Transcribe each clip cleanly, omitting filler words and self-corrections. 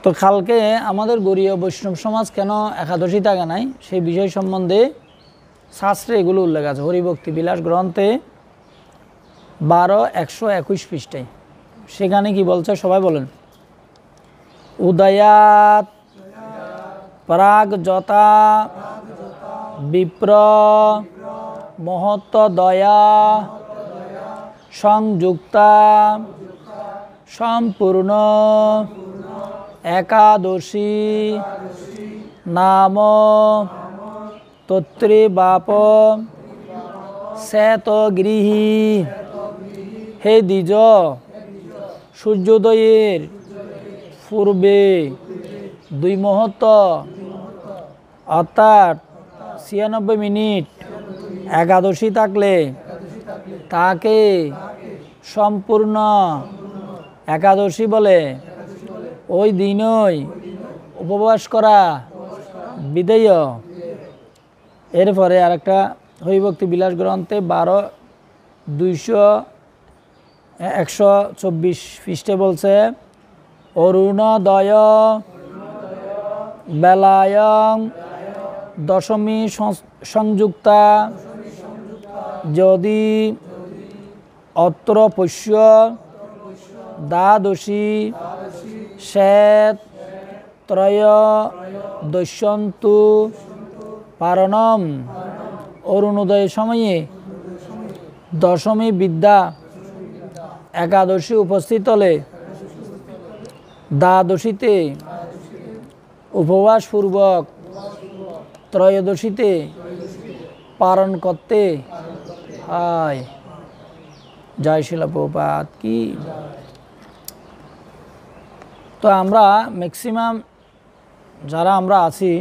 তো কালকে আমাদের গরীয় বৈষ্ণব সমাজ কেন একাদশী থাকে নাই সেই বিষয় সম্বন্ধে শাস্ত্রে এগুলো উল্লেখ আছে। হরিভক্তি বিলাস গ্রন্থে 12-121 পৃষ্ঠায় সেখানে কি বলছে সবাই বলেন। উদয়াত প্রাগ যথা বিপ্র মহত্ত দয়া সংযুক্তা সম্পূর্ণ একাদশী নাম তত্রিবাপ শ্বেতগৃহী। হে দ্বিজ, সূর্যোদয়ের পূর্বে 2 মুহূর্ত অর্থাৎ 96 মিনিট একাদশী থাকলে তাকে সম্পূর্ণ একাদশী বলে। ওই দিনই উপবাস করা বিধেয়। এরপরে আরেকটা হরিভক্তি বিলাস গ্রন্থে 12-124 পৃষ্ঠে বলছে অরুণোদয় বেলায়ং দশমী সংযুক্তা যদি অত্র পশ্য দ্বাদশী শ্বেত ত্রয় দস্যন্তু পারণম। অরুণোদয় সময়ে দশমী বিদ্যা একাদশী উপস্থিত হলে দ্বাদশীতে উপবাসপূর্বক ত্রয়োদশীতে পালন করতে হয়। জয় শিলা প্রভুপাদ কি। তো আমরা ম্যাক্সিমাম যারা আমরা আছি,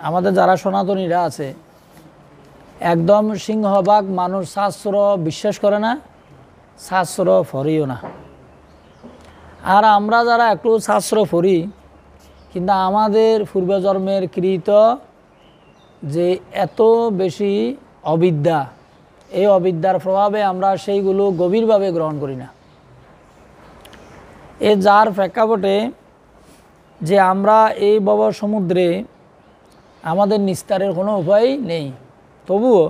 আমাদের যারা সনাতনীরা আছে, একদম সিংহভাগ মানুষ শাস্ত্র বিশ্বাস করে না, শাস্ত্র পড়িও না। আর আমরা যারা একটু শাস্ত্র পড়ি, কিন্তু আমাদের পূর্বজন্মের কৃত যে এত বেশি অবিদ্যা, এই অবিদ্যার প্রভাবে আমরা সেইগুলো গভীরভাবে গ্রহণ করি না। এ যার প্রেক্ষাপটে যে আমরা এই ভব সমুদ্রে আমাদের নিস্তারের কোনো উপায় নেই। তবুও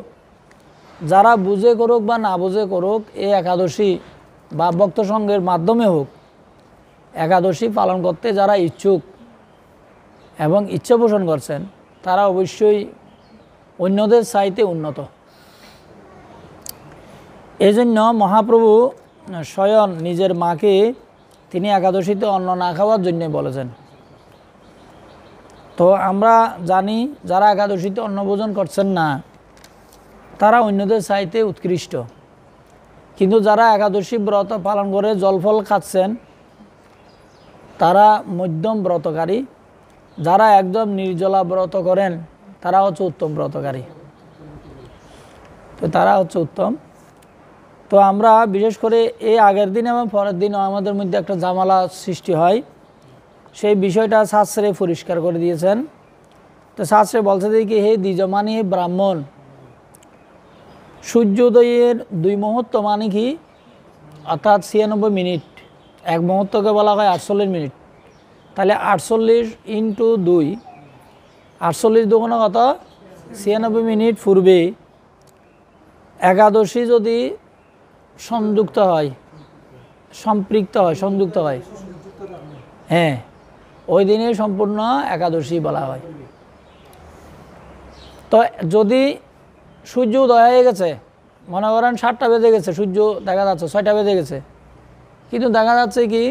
যারা বুঝে করুক বা না বুঝে করুক, এই একাদশী বা ভক্ত সঙ্গের মাধ্যমে হোক, একাদশী পালন করতে যারা ইচ্ছুক এবং ইচ্ছা পোষণ করছেন, তারা অবশ্যই অন্যদের চাইতে উন্নত। এই জন্য মহাপ্রভু স্বয়ং নিজের মাকে তিনি একাদশীতে অন্ন না খাওয়ার জন্য বলেছেন। তো আমরা জানি যারা একাদশীতে অন্ন ভোজন করছেন না, তারা অন্যদের চাইতে উৎকৃষ্ট। কিন্তু যারা একাদশী ব্রত পালন করে জলফল খাচ্ছেন, তারা মধ্যম ব্রতকারী। যারা একদম নির্জলা ব্রত করেন, তারা হচ্ছে উত্তম ব্রতকারী। তো তারা হচ্ছে উত্তম। তো আমরা বিশেষ করে এই আগের দিন এবং পরের দিন আমাদের মধ্যে একটা ঝামেলা সৃষ্টি হয়, সেই বিষয়টা শাস্ত্রে পরিষ্কার করে দিয়েছেন। তো শাস্ত্রে বলছে যে কি, হে দ্বিজ মানে হে ব্রাহ্মণ, সূর্যোদয়ের 2 মুহূর্ত মানে কি, অর্থাৎ 96 মিনিট। 1 মুহূর্তকে বলা হয় 48 মিনিট। তাহলে 48 × 2, 48 দুগুণ কত, 96 মিনিট পূর্বে একাদশী যদি সংযুক্ত হয়, সম্পৃক্ত হয়, সংযুক্ত হয়, হ্যাঁ, ওই দিনে সম্পূর্ণ একাদশী বলা হয়। তো যদি সূর্য উদয় হয়ে গেছে, মনে করেন 7টা বেজে গেছে, সূর্য দেখা যাচ্ছে 6টা বেজে গেছে, কিন্তু দেখা যাচ্ছে কি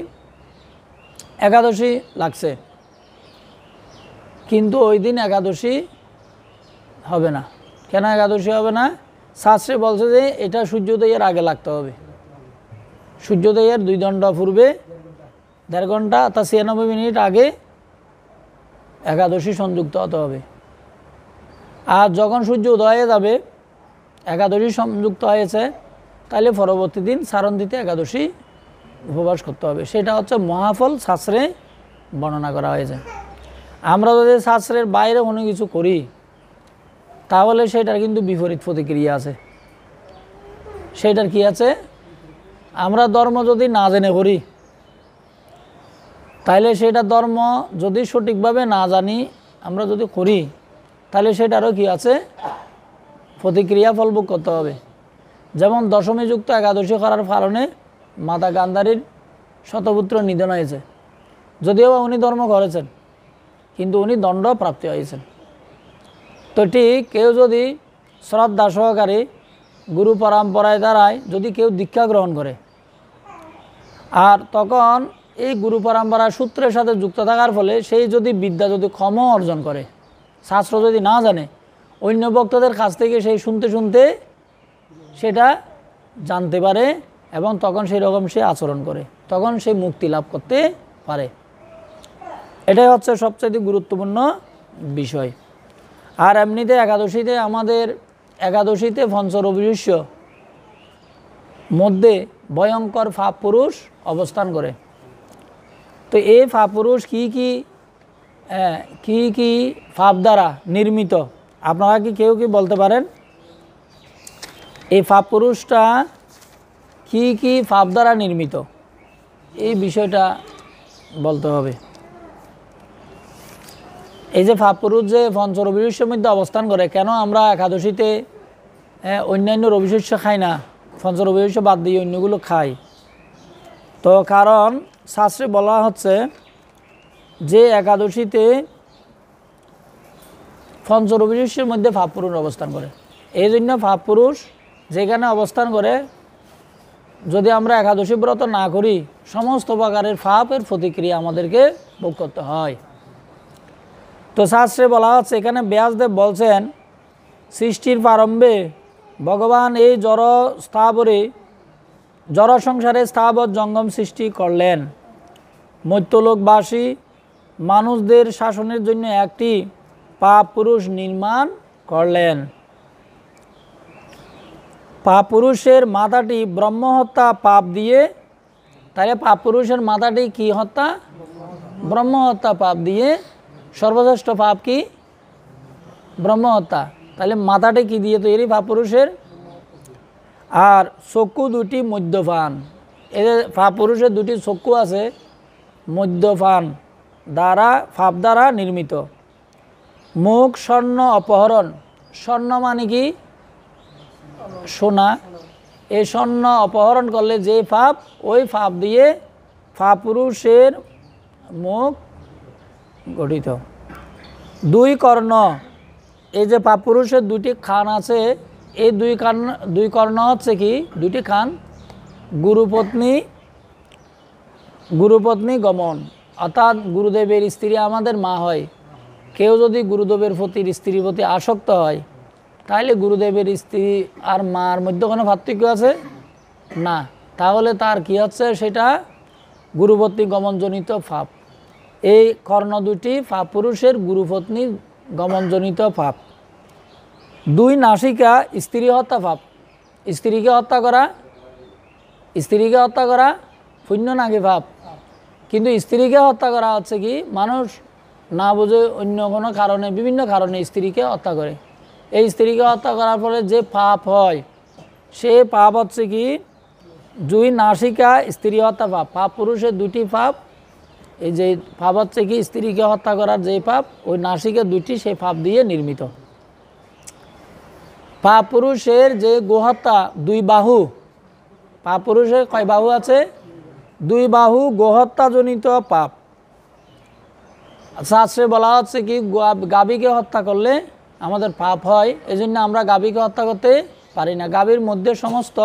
একাদশী লাগছে, কিন্তু ওই দিন একাদশী হবে না। কেন একাদশী হবে না? শাস্ত্রে বলছে যে এটা সূর্যোদয়ের আগে লাগতে হবে। সূর্যোদয়ের 2 ঘন্টা পূর্বে, 1.5 ঘন্টা অর্থাৎ 96 মিনিট আগে একাদশী সংযুক্ত হতে হবে। আর যখন সূর্য উদয় হয়ে যাবে, একাদশী সংযুক্ত হয়েছে, তাহলে পরবর্তী দিন সারন্দিতে একাদশী উপবাস করতে হবে। সেটা হচ্ছে মহাফল শাস্ত্রে বর্ণনা করা হয়েছে। আমরা যদি শাস্ত্রের বাইরে কোনো কিছু করি, তাহলে সেটার কিন্তু বিপরীত প্রতিক্রিয়া আছে। সেটার কি আছে? আমরা ধর্ম যদি না জেনে করি, তাইলে সেটা ধর্ম যদি সঠিকভাবে না জানি আমরা যদি করি, তাহলে সেটারও কি আছে, প্রতিক্রিয়া ফলভোগ করতে হবে। যেমন দশমীযুক্ত একাদশী করার কারণে মাতা গান্ধারীর শতপুত্র নিধন হয়েছে, যদিও বা উনি ধর্ম করেছেন, কিন্তু উনি দণ্ড প্রাপ্তি হয়েছেন। তো ঠিক কেউ যদি শ্রদ্ধা সহকারে গুরু পরম্পরায় দ্বারায় যদি কেউ দীক্ষা গ্রহণ করে, আর তখন এই গুরু পরম্পরা সূত্রের সাথে যুক্ত থাকার ফলে সেই যদি বিদ্যা যদি কম অর্জন করে, শাস্ত্র যদি না জানে, অন্য ভক্তদের কাছ থেকে সেই শুনতে শুনতে সেটা জানতে পারে এবং তখন সেই রকম সে আচরণ করে, তখন সে মুক্তি লাভ করতে পারে। এটাই হচ্ছে সবচেয়ে গুরুত্বপূর্ণ বিষয়। আর এমনিতে একাদশীতে আমাদের একাদশীতে পঞ্চরবিশস্য মধ্যে ভয়ঙ্কর পাপ পুরুষ অবস্থান করে। তো এই পাপ পুরুষ কি কি পাপ দ্বারা নির্মিত, আপনারা কি কেউ কি বলতে পারেন? এই পাপ পুরুষটা কি পাপ দ্বারা নির্মিত, এই বিষয়টা বলতে হবে। এই যে পাপ পুরুষ যে পঞ্চরবিশস্যের মধ্যে অবস্থান করে, কেন আমরা একাদশীতে অন্যান্য রবিশস্য খাই না, পঞ্চরবিশস্য বাদ দিয়ে অন্যগুলো খাই? তো কারণ শাস্ত্রে বলা হচ্ছে যে একাদশীতে পঞ্চরবিশস্যের মধ্যে পাপ পুরুষ অবস্থান করে। এই জন্য পাপ পুরুষ যেখানে অবস্থান করে, যদি আমরা একাদশী ব্রত না করি, সমস্ত প্রকারের পাপের প্রতিক্রিয়া আমাদেরকে ভোগ করতে হয়। তো শাস্ত্রে বলা হচ্ছে, এখানে ব্যাসদেব বলছেন, সৃষ্টির প্রারম্ভে ভগবান এই জড় সংসারে স্থাবর জঙ্গম সৃষ্টি করলেন। মর্ত্যলোকবাসী মানুষদের শাসনের জন্য একটি পাপ পুরুষ নির্মাণ করলেন। পাপ পুরুষের মাথাটি ব্রহ্মহত্যা পাপ দিয়ে, তাহলে পাপ পুরুষের মাথাটি কি হত্যা? ব্রহ্মহত্যা পাপ দিয়ে। সর্বশ্রেষ্ঠ পাপ কি? ব্রহ্মহত্যা। তাহলে মাথাটি কি দিয়ে তৈরি পাপ পুরুষের? আর চক্ষু দুটি মদ্যপান। এই পাপ পুরুষের দুটি চক্ষু আছে, মদ্যপান দ্বারা পাপ দ্বারা নির্মিত। মুখ স্বর্ণ অপহরণ। স্বর্ণ মানে কি? সোনা। এই স্বর্ণ অপহরণ করলে যে পাপ, ওই পাপ দিয়ে পাপ পুরুষের মুখ গঠিত। দুই কর্ণ। এই যে পাপ পুরুষের দুটি কান আছে, এই দুই কর্ণ হচ্ছে কি? দুটি কান। গুরুপত্নী গমন, অর্থাৎ গুরুদেবের স্ত্রী আমাদের মা হয়। কেউ যদি গুরুদেবের স্ত্রীর প্রতি আসক্ত হয়, তাহলে গুরুদেবের স্ত্রী আর মার মধ্যে কোনো পার্থক্য আছে না, তাহলে তার কি হচ্ছে? সেটা গুরুপত্নী গমনজনিত পাপ। এই কর্ণ দুটি পাপ পুরুষের গুরুপত্নী গমনজনিত পাপ। দুই নাসিকা স্ত্রী হত্যা পাপ। স্ত্রীকে হত্যা করা পুণ্য নাকি পাপ? কিন্তু স্ত্রীকে হত্যা করা হচ্ছে কি? মানুষ না বুঝে অন্য কোনো কারণে, বিভিন্ন কারণে স্ত্রীকে হত্যা করে। এই স্ত্রীকে হত্যা করার ফলে যে পাপ হয়, সে পাপ হচ্ছে কি? দুই নাসিকা স্ত্রী হত্যা পাপ। পাপ পুরুষের দুটি পাপ। এই যে পাপ হচ্ছে কি? স্ত্রীকে হত্যা করার যে পাপ, ওই নাসিকা দুটি সেই পাপ দিয়ে নির্মিত। পাপ পুরুষের যে গোহত্যা, দুই বাহু। পাপ পুরুষের কয় বাহু আছে? দুই বাহু, গোহত্যাজনিত পাপ। শাস্ত্রে বলা হচ্ছে কি? গাভীকে হত্যা করলে আমাদের পাপ হয়, এজন্য আমরা গাভীকে হত্যা করতে পারি না। গাভীর মধ্যে সমস্ত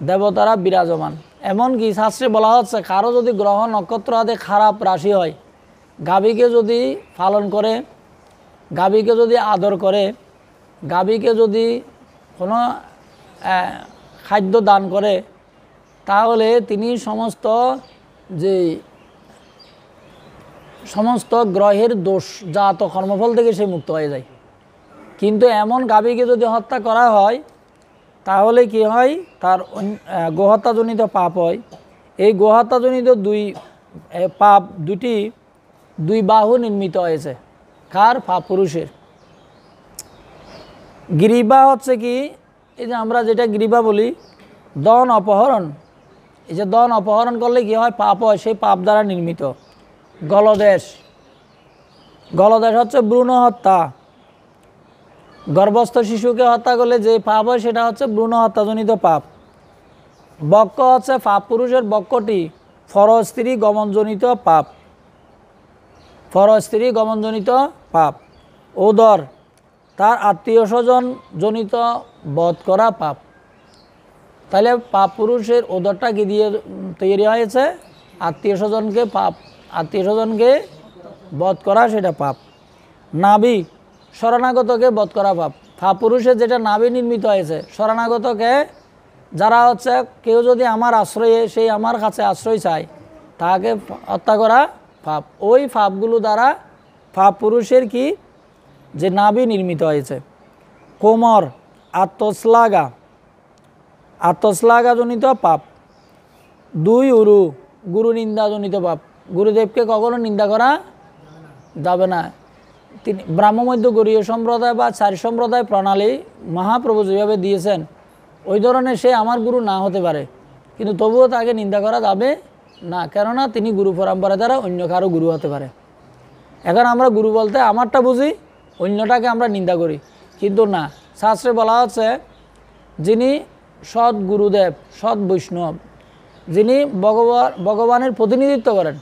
দেবতারা বিরাজমান। এমনকি শাস্ত্রে বলা হচ্ছে, কারো যদি গ্রহ নক্ষত্র আদি খারাপ রাশি হয়, গাভীকে যদি পালন করে, গাভীকে যদি আদর করে, গাভীকে যদি কোনো খাদ্য দান করে, তাহলে তিনি সমস্ত গ্রহের দোষ জাত কর্মফল থেকে সে মুক্ত হয়ে যায়। কিন্তু এমন গাভীকে যদি হত্যা করা হয়, তাহলে কি হয়? তার গোহত্যাজনিত পাপ হয়। এই গোহত্যাজনিত পাপ দুই বাহু নির্মিত হয়েছে। কার? পাপ পুরুষের। গ্রীবা হচ্ছে কি? এই যে আমরা যেটা গ্রীবা বলি, ধন অপহরণ। এই যে ধন অপহরণ করলে কি হয়? পাপ হয়, সেই পাপ দ্বারা নির্মিত। গলদেশ, গলদেশ হচ্ছে ভ্রূণ হত্যা। গর্ভস্থ শিশুকে হত্যা করলে যে পাপ হয় সেটা হচ্ছে ভ্রূণ হত্যাজনিত পাপ। বক্ষ হচ্ছে পাপ, পুরুষের বক্ষটি পরস্ত্রী গমনজনিত পাপ, পরস্ত্রী গমনজনিত পাপ। ওদর তার আত্মীয় স্বজন জনিত বধ করা পাপ। তাহলে পাপ পুরুষের ওদরটা কি দিয়ে তৈরি হয়েছে? আত্মীয় স্বজনকে পাপ, আত্মীয় স্বজনকে বধ করা সেটা পাপ। নাভি শরণাগতকে বধ করা পাপ। পাপ পুরুষের যেটা নাভি নির্মিত হয়েছে, শরণাগতকে যারা হচ্ছে কেউ যদি আমার আশ্রয়ে সেই আমার কাছে আশ্রয় চায় তাকে হত্যা করা পাপ। ওই পাপগুলো দ্বারা পাপ পুরুষের কি যে নাভি নির্মিত হয়েছে। কোমর আত্মশ্লাঘা, আত্মশ্লাঘাজনিত পাপ। দুই উরু গুরু নিন্দাজনিত পাপ। গুরুদেবকে কখনো নিন্দা করা যাবে না। তিনি ব্রাহ্মমধ্য গরীয় সম্প্রদায় বা চারি সম্প্রদায় প্রণালী মহাপ্রভু যেভাবে দিয়েছেন ওই ধরনের সে আমার গুরু না হতে পারে, কিন্তু তবুও তাকে নিন্দা করা যাবে না, কেননা তিনি গুরু পরম্পরা দ্বারা অন্য কারো গুরু হতে পারে। এখন আমরা গুরু বলতে আমারটা বুঝি, অন্যটাকে আমরা নিন্দা করি, কিন্তু না, শাস্ত্রে বলা হচ্ছে যিনি সৎ গুরুদেব, সৎ বৈষ্ণব, যিনি ভগবানের প্রতিনিধিত্ব করেন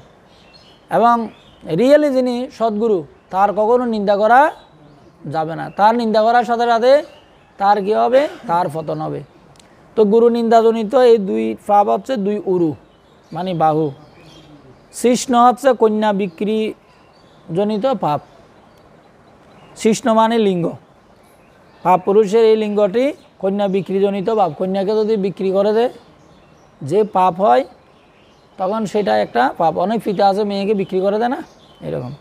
এবং রিয়েলি যিনি সদ্গুরু, তার কখনো নিন্দা করা যাবে না। তার নিন্দা করার সাথে সাথে তার কী হবে? তার পতন হবে। তো গুরু নিন্দাজনিত এই দুই পাপ হচ্ছে দুই উরু মানে বাহু। শিষ্ণ হচ্ছে কন্যা বিক্রি জনিত পাপ। শিষ্ণ মানে লিঙ্গ। পাপ পুরুষের এই লিঙ্গটি কন্যা বিক্রিজনিত পাপ। কন্যাকে যদি বিক্রি করে দেয় যে পাপ হয় তখন সেটা একটা পাপ। অনেক পিতা আছে মেয়েকে বিক্রি করে দেয় না, এরকম।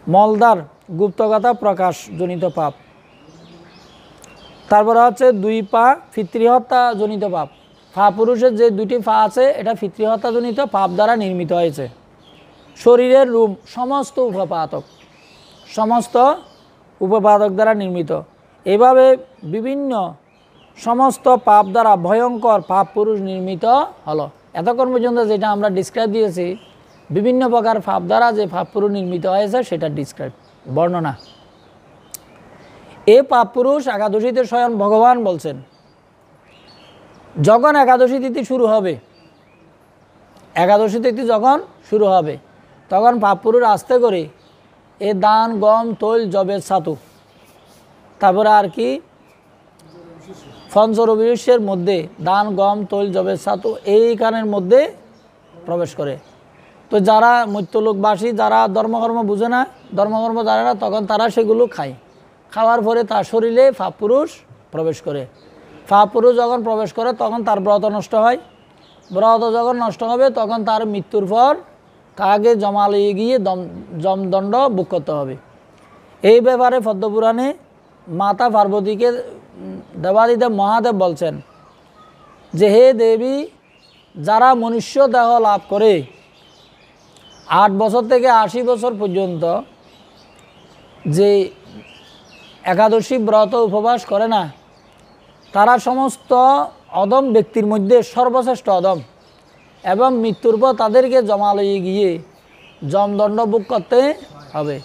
মলদার গুপ্তকথা প্রকাশজনিত পাপ। তারপরে হচ্ছে দুই পা পিতৃহত্যা জনিত পাপ। পা পুরুষের যে দুইটি পা আছে এটা পিতৃহত্যা জনিত পাপ দ্বারা নির্মিত হয়েছে। শরীরের রূপ সমস্ত উপপাতক, সমস্ত উপপাদক দ্বারা নির্মিত। এভাবে বিভিন্ন সমস্ত পাপ দ্বারা ভয়ঙ্কর পাপ পুরুষ নির্মিত হলো। এতক্ষণ পর্যন্ত যেটা আমরা ডিসক্রাইব দিয়েছি, বিভিন্ন প্রকার পাপ দ্বারা যে পাপ পুরুষ নির্মিত হয়েছে সেটা ডিসক্রাইব, বর্ণনা। এ পাপ পুরুষ একাদশীতে স্বয়ং ভগবান বলছেন, যখন একাদশী তিথি শুরু হবে, একাদশী তিথি যখন শুরু হবে তখন পাপ পুরুষ আস্তে করে এ দান গম তৈল জবের ছাতু, তারপরে আর কি পঞ্চরবিশের মধ্যে দান গম তৈল জবের ছাতু এইখানের মধ্যে প্রবেশ করে। তো যারা মৃত্যুলোকবাসী, যারা ধর্মকর্ম বুঝে না, ধর্মকর্ম জানে না, তখন তারা সেগুলো খায়। খাওয়ার পরে তার শরীরে পাপ পুরুষ প্রবেশ করে। পাপ পুরুষ যখন প্রবেশ করে তখন তার ব্রত নষ্ট হয়। ব্রত যখন নষ্ট হবে তখন তার মৃত্যুর পর তাকে জমালয়ে গিয়ে যমদণ্ড ভোগ করতে হবে। এই ব্যাপারে পদ্মপুরাণে মাতা পার্বতীকে দেবাদিদেব মহাদেব বলছেন যে, হে দেবী, যারা মনুষ্য দেহ লাভ করে 8 বছর থেকে 80 বছর পর্যন্ত যে একাদশী ব্রত উপবাস করে না, তারা সমস্ত অদম ব্যক্তির মধ্যে সর্বশ্রেষ্ঠ অদম, এবং মৃত্যুর পর তাদেরকে জমালয়ে গিয়ে যমদণ্ড ভোগ করতে হবে।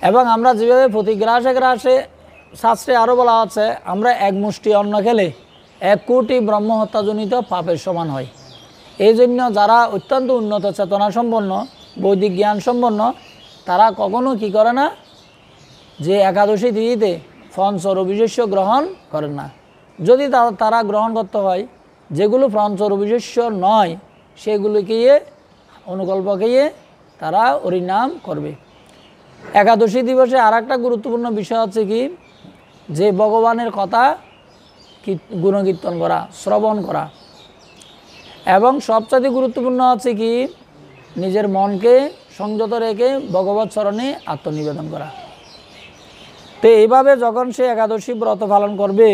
এবং আমরা যেভাবে প্রতি গ্রাসে গ্রাসে, শাস্ত্রে আরও বলা আছে, আমরা এক মুষ্টি অন্ন খেলে 1 কোটি ব্রহ্মহত্যাজনিত পাপের সমান হয়। এই জন্য যারা অত্যন্ত উন্নত চেতনা সম্পন্ন, বৈদিক জ্ঞান সম্পন্ন, তারা কখনো কি করে না যে একাদশী তিথিতে পঞ্চরবিশেষ্য গ্রহণ করেন না। যদি তারা গ্রহণ করতে হয়, যেগুলো পঞ্চরবিশেষ্য নয় সেগুলোকে অনুকল্পকে তারা হরিনাম করবে। একাদশী দিবসে আর একটা গুরুত্বপূর্ণ বিষয় হচ্ছে কি, যে ভগবানের কথা গুণকীর্তন করা, শ্রবণ করা, এবং সবচেয়ে গুরুত্বপূর্ণ হচ্ছে কি, নিজের মনকে সংযত রেখে ভগবৎ চরণে আত্মনিবেদন করা। তো এইভাবে যখন সে একাদশী ব্রত পালন করবে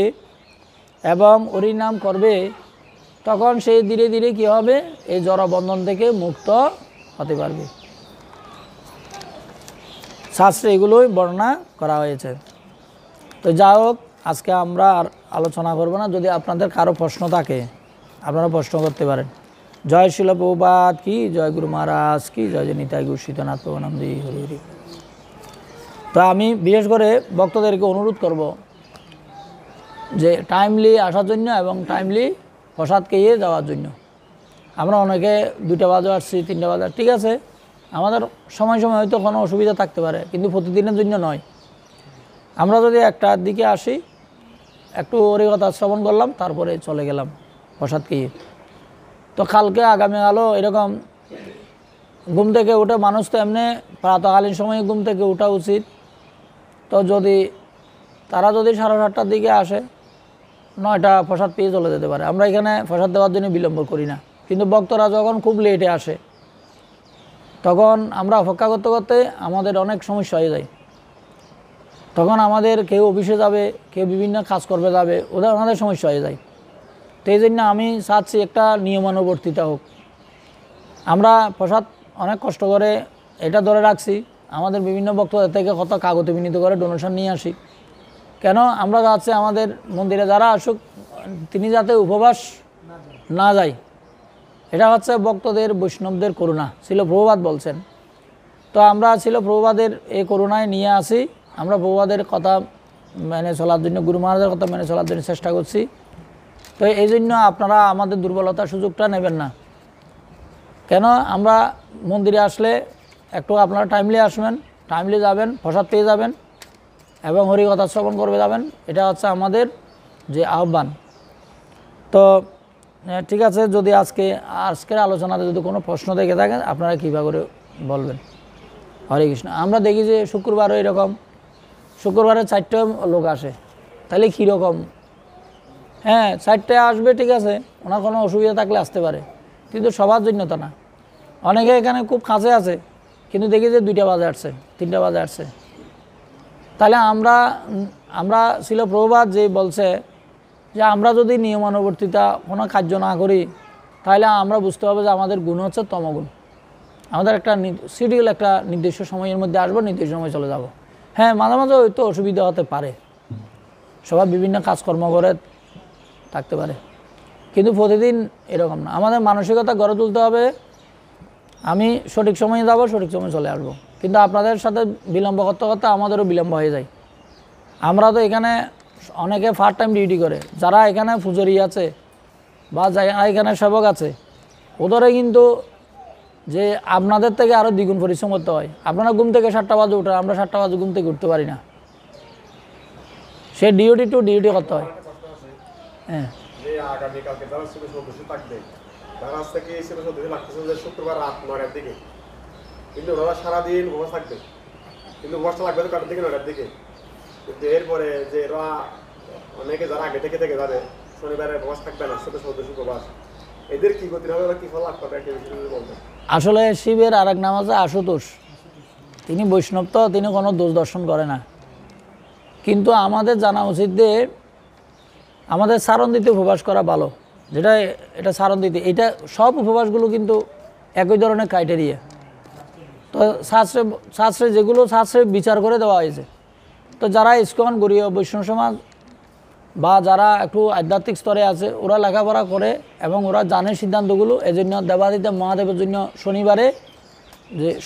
এবং হরিনাম করবে, তখন সে ধীরে ধীরে কী হবে, এই জড়বন্ধন থেকে মুক্ত হতে পারবে। শাস্ত্রে এগুলোই বর্ণনা করা হয়েছে। তো যাই হোক, আজকে আমরা আর আলোচনা করব না। যদি আপনাদের কারো প্রশ্ন থাকে আপনারা প্রশ্ন করতে পারেন। জয় শিল প্রভুপাদ কি, জয় গুরু মহারাজ কি, জয় জয় নিতাই গৌর সীতানাথ প্রভুনন্দী হরি হরি। তো আমি বিশেষ করে ভক্তদেরকে অনুরোধ করব যে টাইমলি আসার জন্য এবং টাইমলি প্রসাদ খেয়ে যাওয়ার জন্য। আমরা অনেকে 2টা বাজে আসছি, 3টা বাজে, ঠিক আছে, আমাদের সময় সময় হয়তো কোনো অসুবিধা থাকতে পারে, কিন্তু প্রতিদিনের জন্য নয়। আমরা যদি 1টার দিকে আসি, একটু হরিকথা শ্রবণ করলাম, তারপরে চলে গেলাম প্রসাদ খেয়ে। তো কালকে আগামীকালও এরকম ঘুম থেকে উঠে, মানুষ তো এমনি প্রাতকালীন সময়ে ঘুম থেকে ওঠা উচিত। তো যদি তারা যদি 7:30টার দিকে আসে, 9টা প্রসাদ পেয়ে চলে যেতে পারে। আমরা এখানে প্রসাদ দেওয়ার জন্য বিলম্ব করি না, কিন্তু ভক্তরা যখন খুব লেটে আসে তখন আমরা অপেক্ষা করতে করতে আমাদের অনেক সমস্যা হয়ে যায়। তখন আমাদের কেউ অফিসে যাবে, কেউ বিভিন্ন কাজ করবে যাবে, ওনাদের সমস্যা হয়ে যায়। তো এই জন্য আমি চাচ্ছি একটা নিয়মানুবর্তিতা হোক। আমরা প্রসাদ অনেক কষ্ট করে এটা ধরে রাখছি, আমাদের বিভিন্ন বক্তব্য থেকে কত কাগজে বিনীত করে ডোনেশন নিয়ে আসি। কেন? আমরা যাচ্ছি আমাদের মন্দিরে যারা আসুক, তিনি যাতে উপবাস না যায়, এটা হচ্ছে ভক্তদের বৈষ্ণবদের করুণা, ছিল প্রভুপাদ বলছেন। তো আমরা ছিল প্রভুপাদের এই করুণায় নিয়ে আসি, আমরা প্রভুপাদের কথা মেনে চলার জন্য, গুরু মহারাজের কথা মেনে চলার জন্য চেষ্টা করছি। তো এই জন্য আপনারা আমাদের দুর্বলতার সুযোগটা নেবেন না। কেন? আমরা মন্দিরে আসলে একটু আপনারা টাইমলি আসবেন, টাইমলি যাবেন, প্রসাদ পেয়ে যাবেন এবং হরিকথা শ্রবণ করবে যাবেন। এটা হচ্ছে আমাদের যে আহ্বান। তো ঠিক আছে, যদি আজকের আলোচনাতে যদি কোনো প্রশ্ন থেকে থাকে আপনারা কীভাবে করে বলবেন। হরে কৃষ্ণ। আমরা দেখি যে শুক্রবারও এরকম, শুক্রবারে 4টে লোক আসে, তাহলে কীরকম? হ্যাঁ, 4টে আসবে, ঠিক আছে, ওনার কোনো অসুবিধা থাকলে আসতে পারে, কিন্তু সবার জন্য তো না। অনেকে এখানে খুব কাছে আছে, কিন্তু দেখি যে 2টা বাজে আসছে, 3টা বাজে আসছে। তাহলে আমরা ছিল প্রভুপাদ যে বলছে যে আমরা যদি নিয়মানুবর্তিতা কোনো কার্য না করি, তাহলে আমরা বুঝতে পারবো যে আমাদের গুণ হচ্ছে তমগুণ। আমাদের একটা শিডিউল, একটা নির্দিষ্ট সময়ের মধ্যে আসবো, নির্দিষ্ট সময় চলে যাব। হ্যাঁ, মাঝে মাঝে হয়তো অসুবিধা হতে পারে, সবাই বিভিন্ন কাজকর্ম করে থাকতে পারে, কিন্তু প্রতিদিন এরকম না। আমাদের মানসিকতা গড়ে তুলতে হবে, আমি সঠিক সময়ে যাব, সঠিক সময়ে চলে আসবো। কিন্তু আপনাদের সাথে বিলম্ব করতে করতে আমাদেরও বিলম্ব হয়ে যায়। আমরা তো এখানে অনেকে পার্ট টাইম ডিউটি করে, যারা এখানে পূজারি আছে বা যারা এখানে সেবক আছে, ওদেরও কিন্তু যে আপনাদের থেকে আরও দ্বিগুণ পরিশ্রম করতে হয়। আপনারা ঘুম থেকে 7টা বাজে উঠে, আমরা 7টা বাজে ঘুম থেকে উঠতে পারি না, সে ডিউটি টু ডিউটি করতে হয়। হ্যাঁ, শুক্রবার রাত 9টার দিকে, কিন্তু ওরা সারাদিন উপবাস থাকবে, কিন্তু উপবাসটা লাগবে তো কাটার দিকে 9টার দিকে। কিন্তু এরপরে যে এরা অনেকে যারা আগে থেকে যাবে, শনিবারে উপবাস থাকবে না, শুধু উপবাস, এদের কি গতি হবে বা কি ফল লাভ করবে বলবেন? আসলে শিবের আর এক নাম আছে আশুতোষ। তিনি বৈষ্ণব, তো তিনি কোনো দোষ দর্শন করে না। কিন্তু আমাদের জানা উচিত যে আমাদের সারণ দিতে উপবাস করা ভালো, যেটা এটা সারণ দিতে, এটা সব উপবাসগুলো কিন্তু একই ধরনের ক্রাইটেরিয়া। তো শাস্ত্রে যেগুলো শাস্ত্রে বিচার করে দেওয়া হয়েছে, তো যারা ইস্কন গরীয় বৈষ্ণব সমাজ বা যারা একটু আধ্যাত্মিক স্তরে আছে, ওরা লেখাপড়া করে এবং ওরা জানে সিদ্ধান্তগুলো। এজন্য দেবাদিদেব মহাদেবের জন্য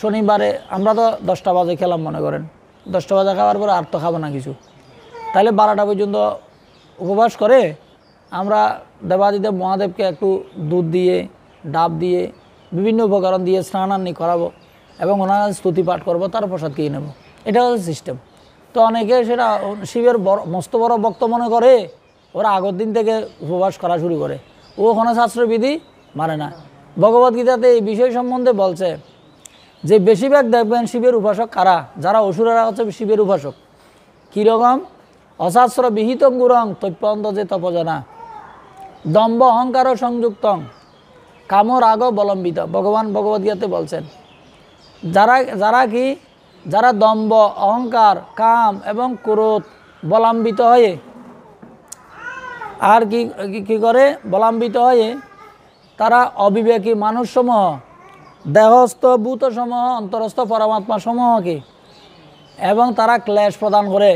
শনিবারে আমরা তো 10টা বাজে খেলাম, মনে করেন 10টা বাজে খাওয়ার পরে আর তো খাবো না কিছু, তাহলে 12টা পর্যন্ত উপবাস করে আমরা দেবাদিদেব মহাদেবকে একটু দুধ দিয়ে, ডাব দিয়ে, বিভিন্ন উপকরণ দিয়ে স্নানান্নি করাবো এবং ওনার স্তুতি পাঠ করবো, তার প্রসাদ খেয়ে নেব। এটা হচ্ছে সিস্টেম। তো অনেকে সেটা শিবের মস্ত বড় ভক্ত মনে করে, ওরা আগের দিন থেকে উপবাস করা শুরু করে, ও কোনো শাস্ত্রবিধি মানে না। ভগবদ্গীতাতে এই বিষয় সম্বন্ধে বলছে যে বেশিরভাগ দেখবেন শিবের উপাসক কারা, যারা অসুরেরা হচ্ছে শিবের উপাসক। কীরকম? অশাস্ত্র বিহিত গুরং তৈপ্যন্ত যে তপজনা দম্ভ অহংকার সংযুক্তং কাম রাগ বলম্বিত। ভগবান ভগবদ্গীতাতে বলছেন যারা দম্ভ, অহংকার, কাম এবং ক্রোধ বলম্বিত হয়ে, আর কি করে বলম্বিত হয়ে, তারা অবিবেকী মানুষসমূহ, দেহস্থ ভূতসমূহ, অন্তরস্থ পরমাত্মা সমূহকে, এবং তারা ক্লেশ প্রদান করে।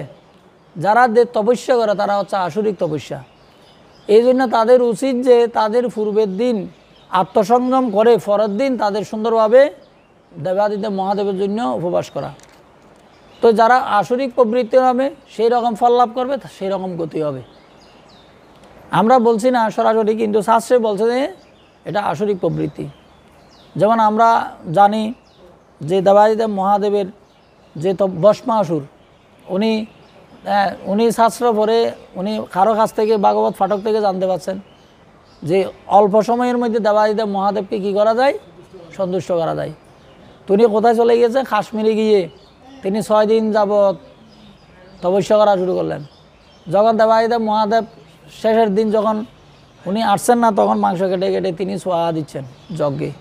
যারা তপস্যা করে তারা হচ্ছে আসরিক তপস্যা। এই জন্য তাদের উচিত যে তাদের পূর্বের দিন আত্মসংযম করে পরের দিন তাদের সুন্দরভাবে দেবাদিদেব মহাদেবের জন্য উপবাস করা। তো যারা আসরিক প্রবৃত্তি হবে সেই রকম ফল লাভ করবে, সেই রকম গতি হবে। আমরা বলছি না সরাসরি, কিন্তু শাস্ত্রে বলছে যে এটা আসরিক প্রবৃত্তি। যেমন আমরা জানি যে দেবাদিদেব মহাদেবের যে ভস্মাসুর, উনি শাস্ত্র পড়ে উনি কারো কাছ থেকে ভাগবত ফাটক থেকে জানতে পারছেন যে অল্প সময়ের মধ্যে দেবাদিদেব মহাদেবকে কী করা যায়, সন্তুষ্ট করা যায়। তিনি কোথায় চলে গিয়েছে, কাশ্মীরে গিয়ে তিনি 6 দিন যাবৎ তপস্যা করা শুরু করলেন। যখন দেবাদিদেব মহাদেব শেষের দিন যখন উনি আসছেন না, তখন মাংস কেটে কেটে তিনি সোয়া দিচ্ছেন যজ্ঞে।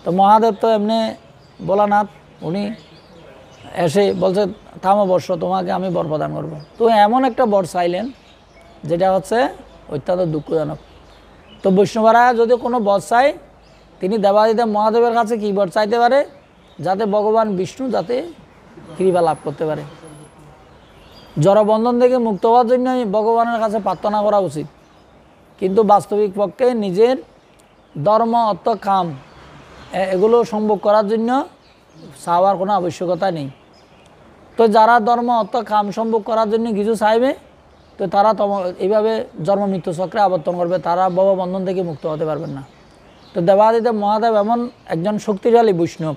তো মহাদেব তো এমনি ভোলানাথ, উনি এসে বলছে থামো বর্ষ, তোমাকে আমি বর প্রদান করবো। তো এমন একটা বর চাইলেন যেটা হচ্ছে অত্যন্ত দুঃখজনক। তো বৈষ্ণবরা যদি কোনো বর চায়, তিনি দেবাদিদেব মহাদেবের কাছে কী বর চাইতে পারে, যাতে ভগবান বিষ্ণু যাতে কৃপা লাভ করতে পারে। জড়বন্ধন থেকে মুক্ত হওয়ার জন্য ভগবানের কাছে প্রার্থনা করা উচিত, কিন্তু বাস্তবিক পক্ষে নিজের ধর্ম অর্থ কাম এগুলো সম্ভব করার জন্য চাওয়ার কোনো আবশ্যকতা নেই। তো যারা ধর্ম অর্থ কাম সম্ভব করার জন্য কিছু চাইবে, তো তারা এইভাবে জন্ম মৃত্যু চক্রে আবর্তন করবে, তারা ভববন্ধন থেকে মুক্ত হতে পারবেন না। তো দেবাদিদেব মহাদেব এমন একজন শক্তিশালী বৈষ্ণব,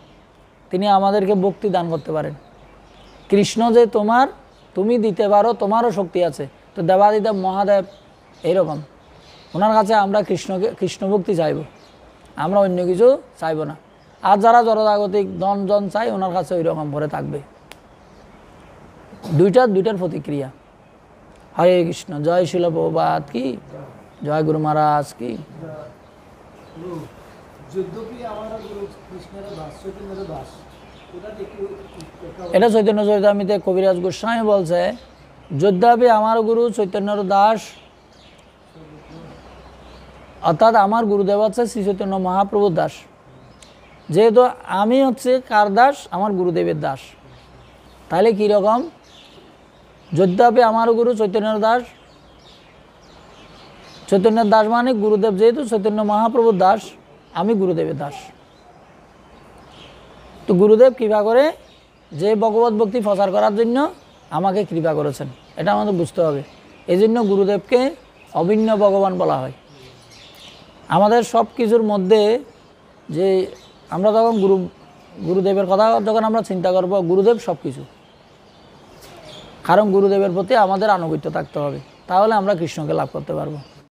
তিনি আমাদেরকে ভক্তি দান করতে পারেন। কৃষ্ণ যে তুমি দিতে পারো, তোমারও শক্তি আছে। তো দেবাদিদেব মহাদেব এইরকম, ওনার কাছে আমরা কৃষ্ণ ভক্তি চাইব, আমরা অন্য কিছু চাইব না। আর যারা জড়জাগতিক ধন চাই, ওনার কাছে ওই রকম করে থাকবে। দুইটার প্রতিক্রিয়া। হরে কৃষ্ণ। জয় শিল প্রভুপাদ কি, জয় গুরু মহারাজ কি। এটা চৈতন্য চরিতামৃতে কবিরাজ গোস্বামী বলছে, যদ্যপি আমার গুরু চৈতন্যর দাস, অর্থাৎ আমার গুরুদেব হচ্ছে শ্রী চৈতন্য মহাপ্রভুর দাস। যেহেতু আমি হচ্ছে কার দাস, আমার গুরুদেবের দাস, তাহলে কীরকম, যদ্যপি আমার গুরু চৈতন্যর দাস, চৈতন্যের দাস মানে গুরুদেব যেহেতু চৈতন্য মহাপ্রভুর দাস, আমি গুরুদেবের দাস। তো গুরুদেব কৃপা করে যে ভগবত ভক্তি প্রচার করার জন্য আমাকে কৃপা করেছেন, এটা আমাদের বুঝতে হবে। এই জন্য গুরুদেবকে অভিন্ন ভগবান বলা হয়। আমাদের সব কিছুর মধ্যে যে আমরা যখন গুরুদেবের কথা যখন আমরা চিন্তা করব, গুরুদেব সব কিছু, কারণ গুরুদেবের প্রতি আমাদের আনুগত্য থাকতে হবে, তাহলে আমরা কৃষ্ণকে লাভ করতে পারবো।